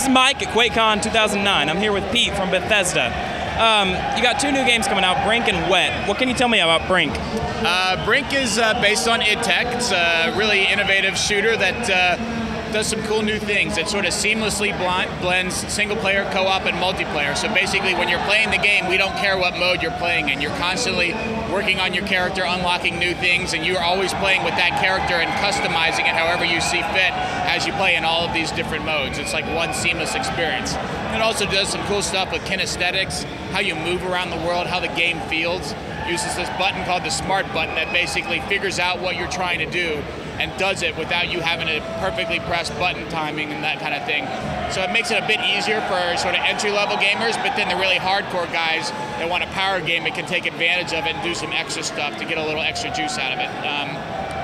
is Mike at Quakecon 2009. I'm here with Pete from Bethesda. You got two new games coming out, Brink and Wet. What can you tell me about Brink? Brink is based on id Tech. It's a really innovative shooter that does some cool new things. It sort of seamlessly blends single player, co-op, and multiplayer. So basically when you're playing the game, we don't care what mode you're playing in. You're constantly working on your character, unlocking new things, and you're always playing with that character and customizing it however you see fit as you play in all of these different modes. It's like one seamless experience. It also does some cool stuff with kinesthetics, how you move around the world, how the game feels. Uses this button called the Smart button that basically figures out what you're trying to do and does it without you having to perfectly press button timing and that kind of thing. So it makes it a bit easier for sort of entry-level gamers, but then the really hardcore guys that want a power game, it can take advantage of it and do some extra stuff to get a little extra juice out of it.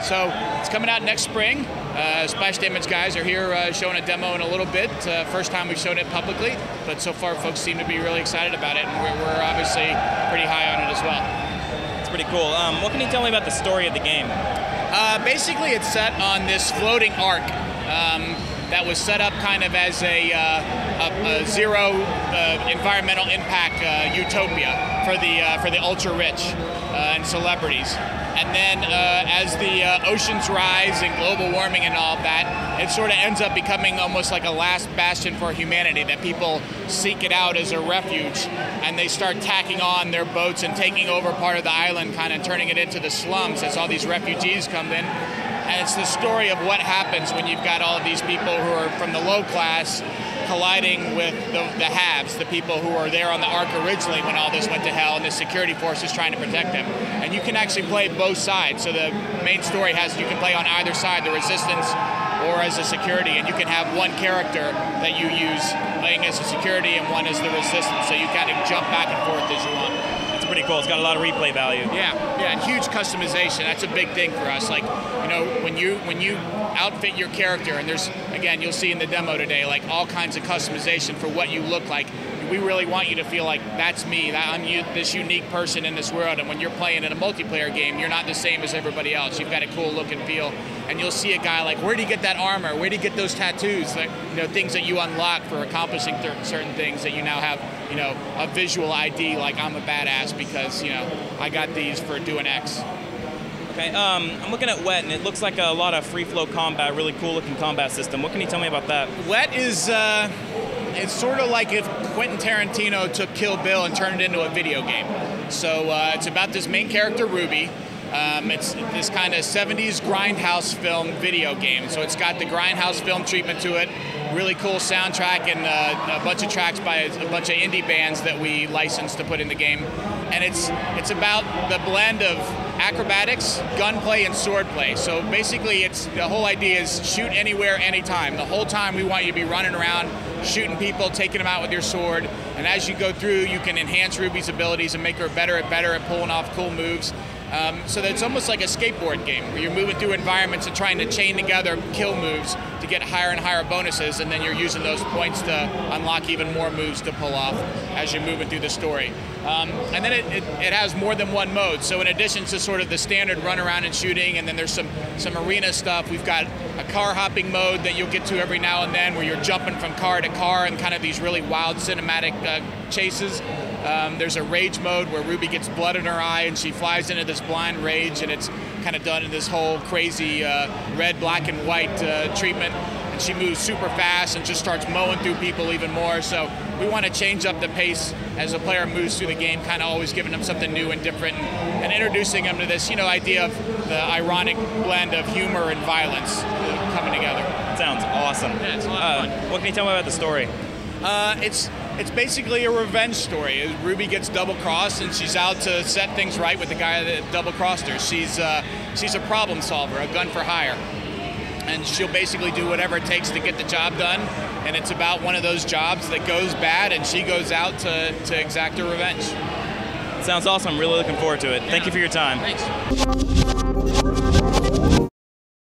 So it's coming out next spring. Splash Damage guys are here showing a demo in a little bit. First time we've shown it publicly, but so far folks seem to be really excited about it, and we're obviously pretty high on it as well. It's pretty cool. What can you tell me about the story of the game? Basically, it's set on this floating ark that was set up kind of as a zero environmental impact utopia for the ultra rich and celebrities. And then as the oceans rise and global warming and all of that, it sort of ends up becoming almost like a last bastion for humanity, that people seek it out as a refuge, and they start tacking on their boats and taking over part of the island, kind of turning it into the slums as all these refugees come in. And it's the story of what happens when you've got all of these people who are from the low class colliding with the haves, the people who were there on the ark originally when all this went to hell, and the security force is trying to protect them. And you can actually play both sides. So the main story you can play on either side, the resistance or as a security, and you can have one character that you use playing as a security and one as the resistance, so you kind of jump back and forth as you want. It's pretty cool. It's got a lot of replay value. Yeah, and huge customization. That's a big thing for us. Like, you know, when you outfit your character, and there's, again, you'll see in the demo today, like all kinds of customization for what you look like. We really want you to feel like that's me, that I'm this unique person in this world. And when you're playing in a multiplayer game, you're not the same as everybody else. You've got a cool look and feel, and you'll see a guy like, where do you get that armor? Where do you get those tattoos? Like, you know, things that you unlock for accomplishing certain things, that you now have, you know, a visual ID, like I'm a badass because, you know, I got these for doing X. Okay, I'm looking at Wet, and it looks like a lot of free-flow combat, really cool-looking combat system. What can you tell me about that? Wet is, it's sort of like if Quentin Tarantino took Kill Bill and turned it into a video game. So it's about this main character, Ruby. It's this kind of 70s grindhouse film video game. So it's got the grindhouse film treatment to it, really cool soundtrack, and a bunch of tracks by a bunch of indie bands that we licensed to put in the game. And it's about the blend of acrobatics, gunplay, and swordplay. So basically, the whole idea is shoot anywhere, anytime. The whole time we want you to be running around, shooting people, taking them out with your sword. And as you go through, you can enhance Ruby's abilities and make her better at pulling off cool moves. So that it's almost like a skateboard game where you're moving through environments and trying to chain together kill moves to get higher and higher bonuses, and then you're using those points to unlock even more moves to pull off as you're moving through the story. And then it has more than one mode. So in addition to sort of the standard run around and shooting, and then there's some arena stuff, we've got a car hopping mode that you'll get to every now and then where you're jumping from car to car and kind of these really wild cinematic chases. There's a rage mode where Ruby gets blood in her eye and she flies into this blind rage, and it's kind of done in this whole crazy red, black, and white treatment. And she moves super fast and just starts mowing through people even more. So we want to change up the pace as the player moves through the game, kind of always giving them something new and different, and introducing them to this, you know, idea of the ironic blend of humor and violence coming together. Sounds awesome. Yeah, it's a lot of fun. What can you tell me about the story? It's basically a revenge story. Ruby gets double-crossed, and she's out to set things right with the guy that double-crossed her. She's a problem solver, a gun for hire. And she'll basically do whatever it takes to get the job done. And it's about one of those jobs that goes bad, and she goes out to exact her revenge. Sounds awesome. I'm really looking forward to it. Yeah. Thank you for your time. Thanks.